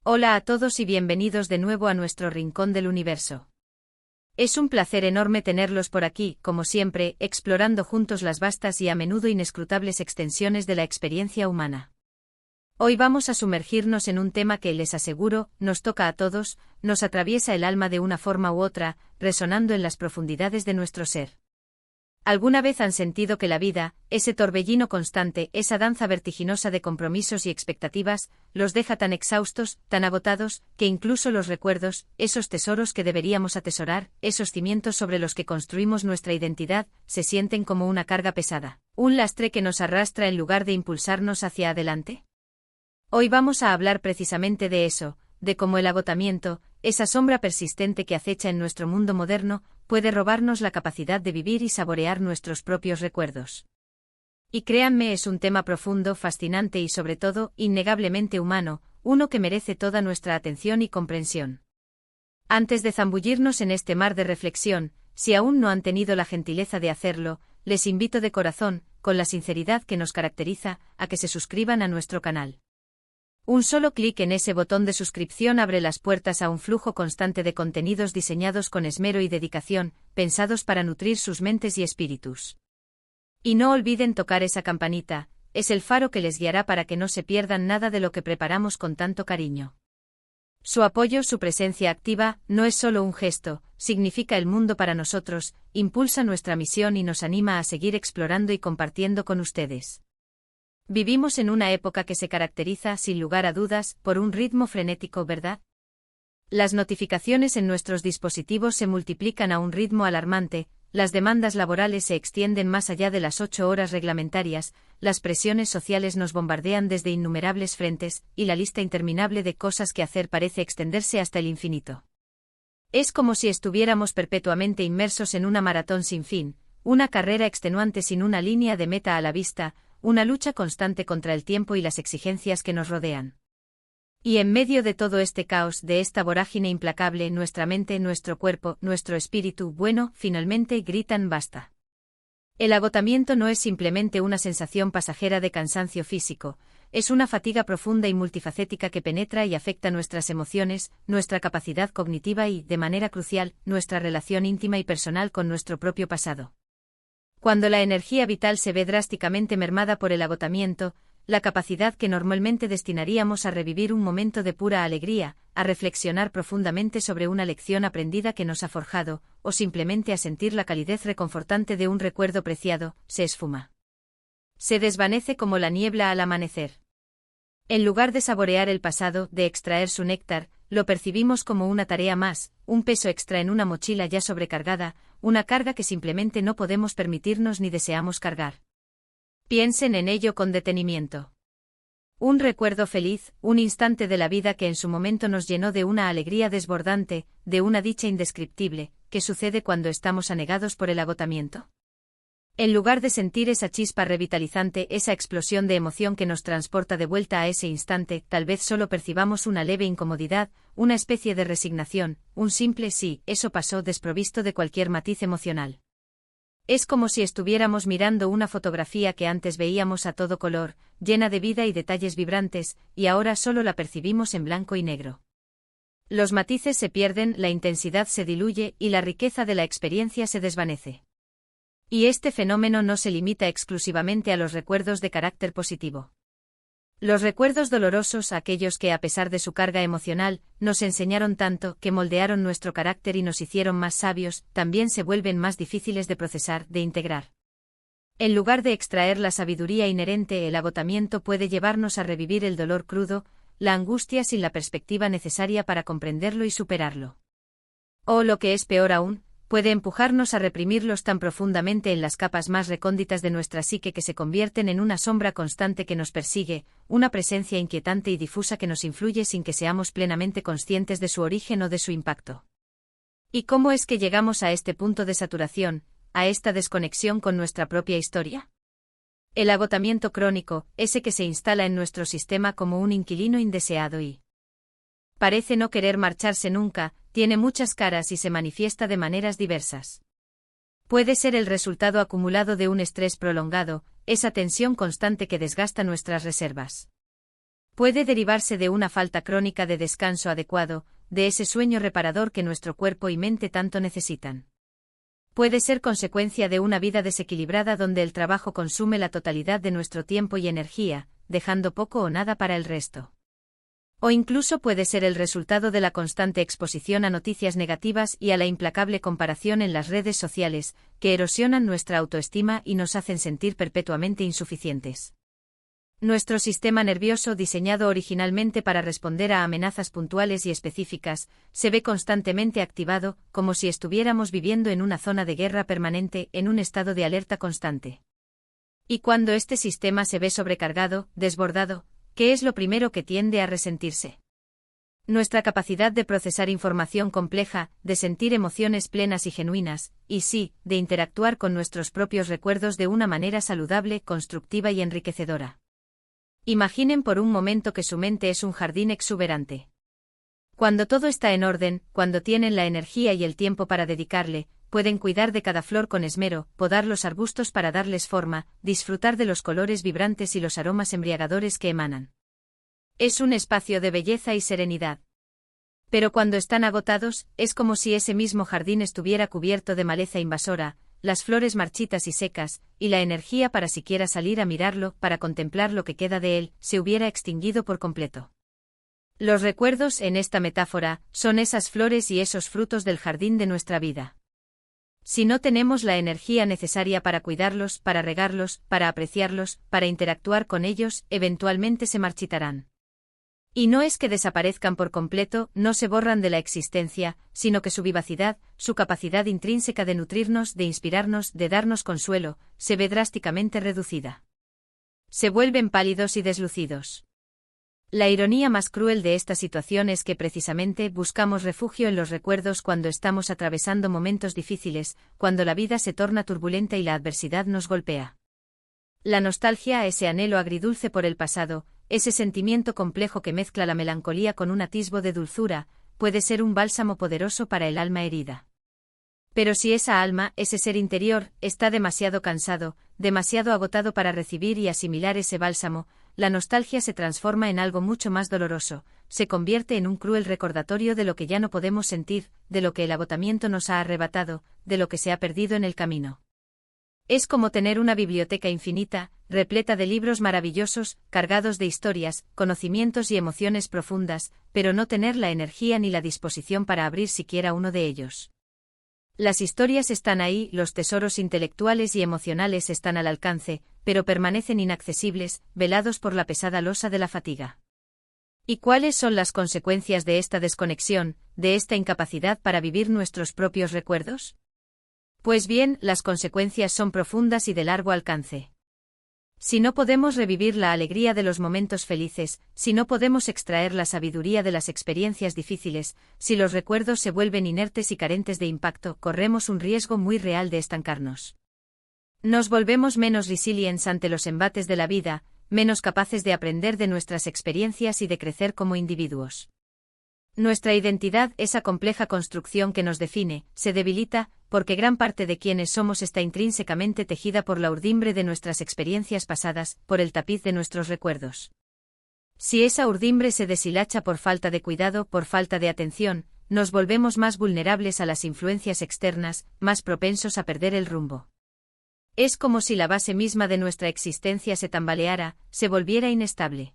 Hola a todos y bienvenidos de nuevo a nuestro rincón del universo. Es un placer enorme tenerlos por aquí, como siempre, explorando juntos las vastas y a menudo inescrutables extensiones de la experiencia humana. Hoy vamos a sumergirnos en un tema que, les aseguro, nos toca a todos, nos atraviesa el alma de una forma u otra, resonando en las profundidades de nuestro ser. ¿Alguna vez han sentido que la vida, ese torbellino constante, esa danza vertiginosa de compromisos y expectativas, los deja tan exhaustos, tan agotados, que incluso los recuerdos, esos tesoros que deberíamos atesorar, esos cimientos sobre los que construimos nuestra identidad, se sienten como una carga pesada, un lastre que nos arrastra en lugar de impulsarnos hacia adelante? Hoy vamos a hablar precisamente de eso, de cómo el agotamiento, esa sombra persistente que acecha en nuestro mundo moderno, puede robarnos la capacidad de vivir y saborear nuestros propios recuerdos. Y créanme, es un tema profundo, fascinante y sobre todo, innegablemente humano, uno que merece toda nuestra atención y comprensión. Antes de zambullirnos en este mar de reflexión, si aún no han tenido la gentileza de hacerlo, les invito de corazón, con la sinceridad que nos caracteriza, a que se suscriban a nuestro canal. Un solo clic en ese botón de suscripción abre las puertas a un flujo constante de contenidos diseñados con esmero y dedicación, pensados para nutrir sus mentes y espíritus. Y no olviden tocar esa campanita, es el faro que les guiará para que no se pierdan nada de lo que preparamos con tanto cariño. Su apoyo, su presencia activa, no es solo un gesto, significa el mundo para nosotros, impulsa nuestra misión y nos anima a seguir explorando y compartiendo con ustedes. Vivimos en una época que se caracteriza, sin lugar a dudas, por un ritmo frenético, ¿verdad? Las notificaciones en nuestros dispositivos se multiplican a un ritmo alarmante, las demandas laborales se extienden más allá de las 8 horas reglamentarias, las presiones sociales nos bombardean desde innumerables frentes, y la lista interminable de cosas que hacer parece extenderse hasta el infinito. Es como si estuviéramos perpetuamente inmersos en una maratón sin fin, una carrera extenuante sin una línea de meta a la vista, una lucha constante contra el tiempo y las exigencias que nos rodean. Y en medio de todo este caos, de esta vorágine implacable, nuestra mente, nuestro cuerpo, nuestro espíritu, finalmente gritan basta. El agotamiento no es simplemente una sensación pasajera de cansancio físico, es una fatiga profunda y multifacética que penetra y afecta nuestras emociones, nuestra capacidad cognitiva y, de manera crucial, nuestra relación íntima y personal con nuestro propio pasado. Cuando la energía vital se ve drásticamente mermada por el agotamiento, la capacidad que normalmente destinaríamos a revivir un momento de pura alegría, a reflexionar profundamente sobre una lección aprendida que nos ha forjado, o simplemente a sentir la calidez reconfortante de un recuerdo preciado, se esfuma. Se desvanece como la niebla al amanecer. En lugar de saborear el pasado, de extraer su néctar, lo percibimos como una tarea más, un peso extra en una mochila ya sobrecargada, una carga que simplemente no podemos permitirnos ni deseamos cargar. Piensen en ello con detenimiento. Un recuerdo feliz, un instante de la vida que en su momento nos llenó de una alegría desbordante, de una dicha indescriptible, ¿qué sucede cuando estamos anegados por el agotamiento? En lugar de sentir esa chispa revitalizante, esa explosión de emoción que nos transporta de vuelta a ese instante, tal vez solo percibamos una leve incomodidad, una especie de resignación, un simple sí, eso pasó, desprovisto de cualquier matiz emocional. Es como si estuviéramos mirando una fotografía que antes veíamos a todo color, llena de vida y detalles vibrantes, y ahora solo la percibimos en blanco y negro. Los matices se pierden, la intensidad se diluye y la riqueza de la experiencia se desvanece. Y este fenómeno no se limita exclusivamente a los recuerdos de carácter positivo. Los recuerdos dolorosos, aquellos que a pesar de su carga emocional, nos enseñaron tanto, que moldearon nuestro carácter y nos hicieron más sabios, también se vuelven más difíciles de procesar, de integrar. En lugar de extraer la sabiduría inherente, el agotamiento puede llevarnos a revivir el dolor crudo, la angustia sin la perspectiva necesaria para comprenderlo y superarlo. O lo que es peor aún, puede empujarnos a reprimirlos tan profundamente en las capas más recónditas de nuestra psique que se convierten en una sombra constante que nos persigue, una presencia inquietante y difusa que nos influye sin que seamos plenamente conscientes de su origen o de su impacto. ¿Y cómo es que llegamos a este punto de saturación, a esta desconexión con nuestra propia historia? El agotamiento crónico, ese que se instala en nuestro sistema como un inquilino indeseado y parece no querer marcharse nunca, tiene muchas caras y se manifiesta de maneras diversas. Puede ser el resultado acumulado de un estrés prolongado, esa tensión constante que desgasta nuestras reservas. Puede derivarse de una falta crónica de descanso adecuado, de ese sueño reparador que nuestro cuerpo y mente tanto necesitan. Puede ser consecuencia de una vida desequilibrada donde el trabajo consume la totalidad de nuestro tiempo y energía, dejando poco o nada para el resto. O incluso puede ser el resultado de la constante exposición a noticias negativas y a la implacable comparación en las redes sociales, que erosionan nuestra autoestima y nos hacen sentir perpetuamente insuficientes. Nuestro sistema nervioso, diseñado originalmente para responder a amenazas puntuales y específicas, se ve constantemente activado, como si estuviéramos viviendo en una zona de guerra permanente, en un estado de alerta constante. Y cuando este sistema se ve sobrecargado, desbordado, ¿qué es lo primero que tiende a resentirse? Nuestra capacidad de procesar información compleja, de sentir emociones plenas y genuinas, y sí, de interactuar con nuestros propios recuerdos de una manera saludable, constructiva y enriquecedora. Imaginen por un momento que su mente es un jardín exuberante. Cuando todo está en orden, cuando tienen la energía y el tiempo para dedicarle, pueden cuidar de cada flor con esmero, podar los arbustos para darles forma, disfrutar de los colores vibrantes y los aromas embriagadores que emanan. Es un espacio de belleza y serenidad. Pero cuando están agotados, es como si ese mismo jardín estuviera cubierto de maleza invasora, las flores marchitas y secas, y la energía para siquiera salir a mirarlo, para contemplar lo que queda de él, se hubiera extinguido por completo. Los recuerdos, en esta metáfora, son esas flores y esos frutos del jardín de nuestra vida. Si no tenemos la energía necesaria para cuidarlos, para regarlos, para apreciarlos, para interactuar con ellos, eventualmente se marchitarán. Y no es que desaparezcan por completo, no se borran de la existencia, sino que su vivacidad, su capacidad intrínseca de nutrirnos, de inspirarnos, de darnos consuelo, se ve drásticamente reducida. Se vuelven pálidos y deslucidos. La ironía más cruel de esta situación es que precisamente buscamos refugio en los recuerdos cuando estamos atravesando momentos difíciles, cuando la vida se torna turbulenta y la adversidad nos golpea. La nostalgia, ese anhelo agridulce por el pasado, ese sentimiento complejo que mezcla la melancolía con un atisbo de dulzura, puede ser un bálsamo poderoso para el alma herida. Pero si esa alma, ese ser interior, está demasiado cansado, demasiado agotado para recibir y asimilar ese bálsamo, la nostalgia se transforma en algo mucho más doloroso, se convierte en un cruel recordatorio de lo que ya no podemos sentir, de lo que el agotamiento nos ha arrebatado, de lo que se ha perdido en el camino. Es como tener una biblioteca infinita, repleta de libros maravillosos, cargados de historias, conocimientos y emociones profundas, pero no tener la energía ni la disposición para abrir siquiera uno de ellos. Las historias están ahí, los tesoros intelectuales y emocionales están al alcance, pero permanecen inaccesibles, velados por la pesada losa de la fatiga. ¿Y cuáles son las consecuencias de esta desconexión, de esta incapacidad para vivir nuestros propios recuerdos? Pues bien, las consecuencias son profundas y de largo alcance. Si no podemos revivir la alegría de los momentos felices, si no podemos extraer la sabiduría de las experiencias difíciles, si los recuerdos se vuelven inertes y carentes de impacto, corremos un riesgo muy real de estancarnos. Nos volvemos menos resilientes ante los embates de la vida, menos capaces de aprender de nuestras experiencias y de crecer como individuos. Nuestra identidad, esa compleja construcción que nos define, se debilita, porque gran parte de quienes somos está intrínsecamente tejida por la urdimbre de nuestras experiencias pasadas, por el tapiz de nuestros recuerdos. Si esa urdimbre se deshilacha por falta de cuidado, por falta de atención, nos volvemos más vulnerables a las influencias externas, más propensos a perder el rumbo. Es como si la base misma de nuestra existencia se tambaleara, se volviera inestable.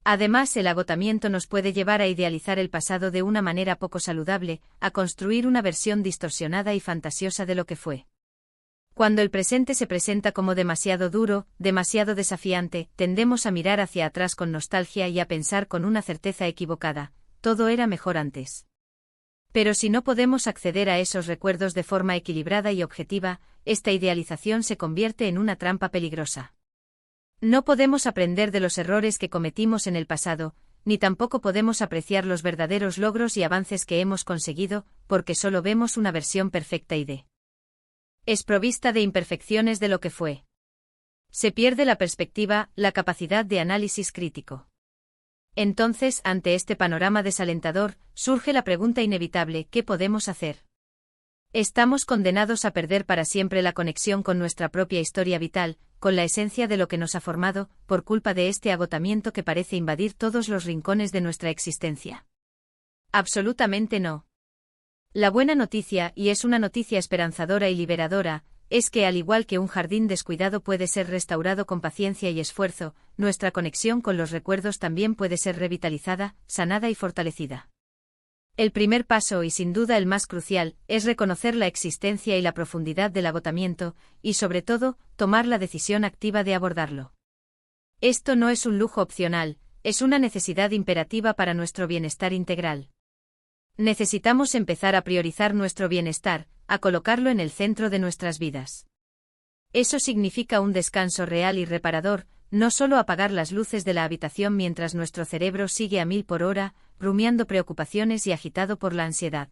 Además, el agotamiento nos puede llevar a idealizar el pasado de una manera poco saludable, a construir una versión distorsionada y fantasiosa de lo que fue. Cuando el presente se presenta como demasiado duro, demasiado desafiante, tendemos a mirar hacia atrás con nostalgia y a pensar con una certeza equivocada: todo era mejor antes. Pero si no podemos acceder a esos recuerdos de forma equilibrada y objetiva, esta idealización se convierte en una trampa peligrosa. No podemos aprender de los errores que cometimos en el pasado, ni tampoco podemos apreciar los verdaderos logros y avances que hemos conseguido, porque solo vemos una versión perfecta y desprovista de imperfecciones de lo que fue. Se pierde la perspectiva, la capacidad de análisis crítico. Entonces, ante este panorama desalentador, surge la pregunta inevitable: ¿qué podemos hacer? ¿Estamos condenados a perder para siempre la conexión con nuestra propia historia vital, con la esencia de lo que nos ha formado, por culpa de este agotamiento que parece invadir todos los rincones de nuestra existencia? Absolutamente no. La buena noticia, y es una noticia esperanzadora y liberadora, es que al igual que un jardín descuidado puede ser restaurado con paciencia y esfuerzo, nuestra conexión con los recuerdos también puede ser revitalizada, sanada y fortalecida. El primer paso, y sin duda el más crucial, es reconocer la existencia y la profundidad del agotamiento, y sobre todo, tomar la decisión activa de abordarlo. Esto no es un lujo opcional, es una necesidad imperativa para nuestro bienestar integral. Necesitamos empezar a priorizar nuestro bienestar, a colocarlo en el centro de nuestras vidas. Eso significa un descanso real y reparador, no solo apagar las luces de la habitación mientras nuestro cerebro sigue a 1000 por hora, rumiando preocupaciones y agitado por la ansiedad.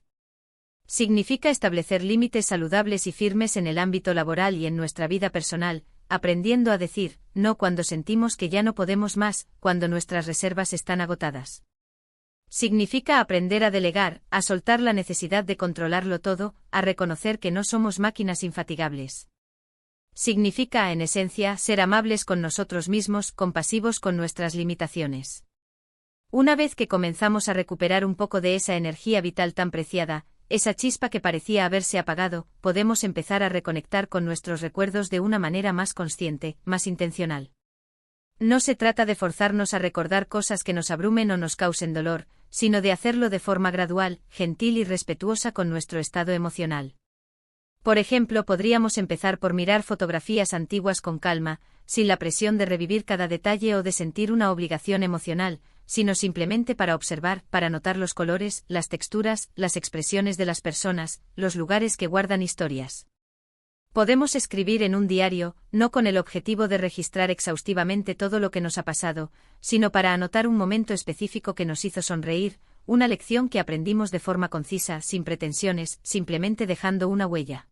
Significa establecer límites saludables y firmes en el ámbito laboral y en nuestra vida personal, aprendiendo a decir no cuando sentimos que ya no podemos más, cuando nuestras reservas están agotadas. Significa aprender a delegar, a soltar la necesidad de controlarlo todo, a reconocer que no somos máquinas infatigables. Significa, en esencia, ser amables con nosotros mismos, compasivos con nuestras limitaciones. Una vez que comenzamos a recuperar un poco de esa energía vital tan preciada, esa chispa que parecía haberse apagado, podemos empezar a reconectar con nuestros recuerdos de una manera más consciente, más intencional. No se trata de forzarnos a recordar cosas que nos abrumen o nos causen dolor, sino de hacerlo de forma gradual, gentil y respetuosa con nuestro estado emocional. Por ejemplo, podríamos empezar por mirar fotografías antiguas con calma, sin la presión de revivir cada detalle o de sentir una obligación emocional, sino simplemente para observar, para notar los colores, las texturas, las expresiones de las personas, los lugares que guardan historias. Podemos escribir en un diario, no con el objetivo de registrar exhaustivamente todo lo que nos ha pasado, sino para anotar un momento específico que nos hizo sonreír, una lección que aprendimos de forma concisa, sin pretensiones, simplemente dejando una huella.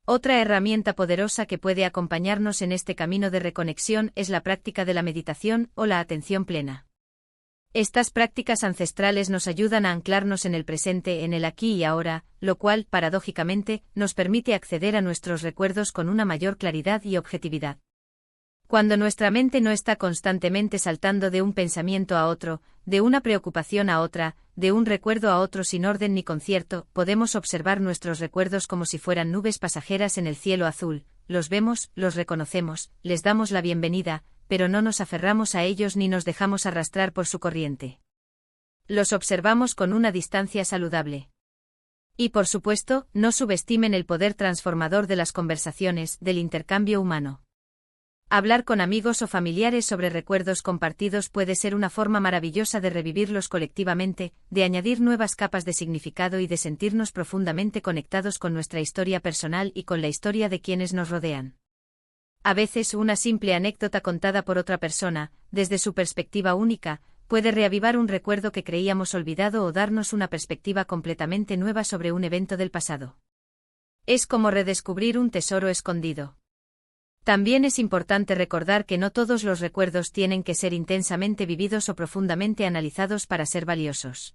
Otra herramienta poderosa que puede acompañarnos en este camino de reconexión es la práctica de la meditación o la atención plena. Estas prácticas ancestrales nos ayudan a anclarnos en el presente, en el aquí y ahora, lo cual, paradójicamente, nos permite acceder a nuestros recuerdos con una mayor claridad y objetividad. Cuando nuestra mente no está constantemente saltando de un pensamiento a otro, de una preocupación a otra, de un recuerdo a otro sin orden ni concierto, podemos observar nuestros recuerdos como si fueran nubes pasajeras en el cielo azul, los vemos, los reconocemos, les damos la bienvenida, pero no nos aferramos a ellos ni nos dejamos arrastrar por su corriente. Los observamos con una distancia saludable. Y por supuesto, no subestimen el poder transformador de las conversaciones, del intercambio humano. Hablar con amigos o familiares sobre recuerdos compartidos puede ser una forma maravillosa de revivirlos colectivamente, de añadir nuevas capas de significado y de sentirnos profundamente conectados con nuestra historia personal y con la historia de quienes nos rodean. A veces una simple anécdota contada por otra persona, desde su perspectiva única, puede reavivar un recuerdo que creíamos olvidado o darnos una perspectiva completamente nueva sobre un evento del pasado. Es como redescubrir un tesoro escondido. También es importante recordar que no todos los recuerdos tienen que ser intensamente vividos o profundamente analizados para ser valiosos.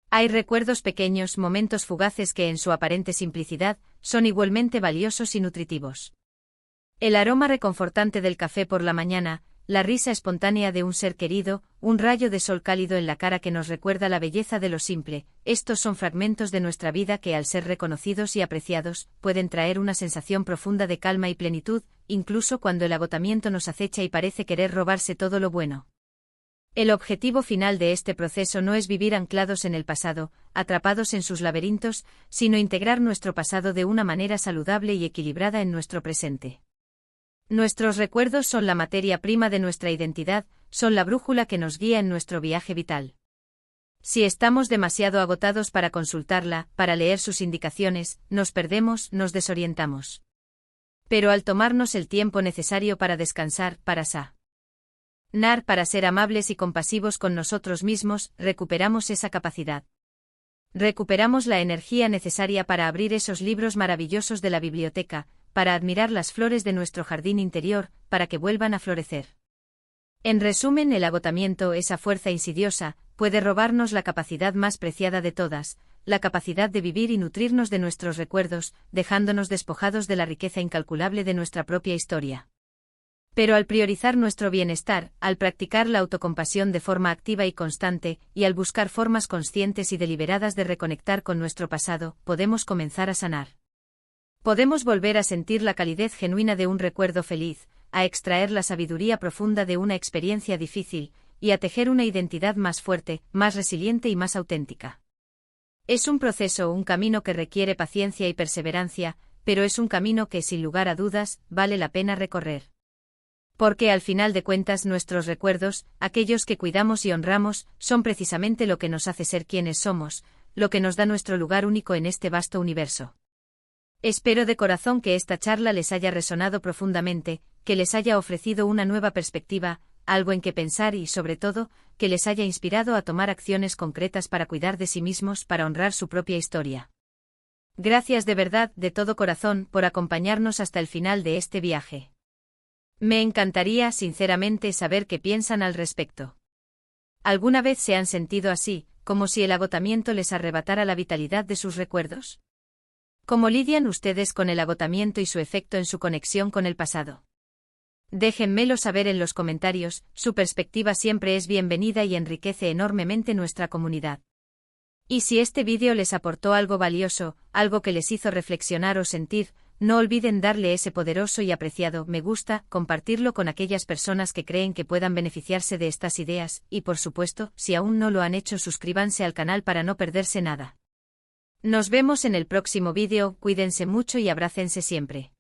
Hay recuerdos pequeños, momentos fugaces que en su aparente simplicidad, son igualmente valiosos y nutritivos. El aroma reconfortante del café por la mañana, la risa espontánea de un ser querido, un rayo de sol cálido en la cara que nos recuerda la belleza de lo simple, estos son fragmentos de nuestra vida que al ser reconocidos y apreciados, pueden traer una sensación profunda de calma y plenitud, incluso cuando el agotamiento nos acecha y parece querer robarse todo lo bueno. El objetivo final de este proceso no es vivir anclados en el pasado, atrapados en sus laberintos, sino integrar nuestro pasado de una manera saludable y equilibrada en nuestro presente. Nuestros recuerdos son la materia prima de nuestra identidad, son la brújula que nos guía en nuestro viaje vital. Si estamos demasiado agotados para consultarla, para leer sus indicaciones, nos perdemos, nos desorientamos. Pero al tomarnos el tiempo necesario para descansar, para sanar, para ser amables y compasivos con nosotros mismos, recuperamos esa capacidad. Recuperamos la energía necesaria para abrir esos libros maravillosos de la biblioteca, para admirar las flores de nuestro jardín interior, para que vuelvan a florecer. En resumen, el agotamiento, esa fuerza insidiosa, puede robarnos la capacidad más preciada de todas, la capacidad de vivir y nutrirnos de nuestros recuerdos, dejándonos despojados de la riqueza incalculable de nuestra propia historia. Pero al priorizar nuestro bienestar, al practicar la autocompasión de forma activa y constante, y al buscar formas conscientes y deliberadas de reconectar con nuestro pasado, podemos comenzar a sanar. Podemos volver a sentir la calidez genuina de un recuerdo feliz, a extraer la sabiduría profunda de una experiencia difícil, y a tejer una identidad más fuerte, más resiliente y más auténtica. Es un proceso, un camino que requiere paciencia y perseverancia, pero es un camino que, sin lugar a dudas, vale la pena recorrer. Porque al final de cuentas nuestros recuerdos, aquellos que cuidamos y honramos, son precisamente lo que nos hace ser quienes somos, lo que nos da nuestro lugar único en este vasto universo. Espero de corazón que esta charla les haya resonado profundamente, que les haya ofrecido una nueva perspectiva, algo en que pensar y, sobre todo, que les haya inspirado a tomar acciones concretas para cuidar de sí mismos, para honrar su propia historia. Gracias de verdad, de todo corazón, por acompañarnos hasta el final de este viaje. Me encantaría, sinceramente, saber qué piensan al respecto. ¿Alguna vez se han sentido así, como si el agotamiento les arrebatara la vitalidad de sus recuerdos? ¿Cómo lidian ustedes con el agotamiento y su efecto en su conexión con el pasado? Déjenmelo saber en los comentarios, su perspectiva siempre es bienvenida y enriquece enormemente nuestra comunidad. Y si este vídeo les aportó algo valioso, algo que les hizo reflexionar o sentir, no olviden darle ese poderoso y apreciado me gusta, compartirlo con aquellas personas que creen que puedan beneficiarse de estas ideas, y por supuesto, si aún no lo han hecho, suscríbanse al canal para no perderse nada. Nos vemos en el próximo vídeo, cuídense mucho y abrácense siempre.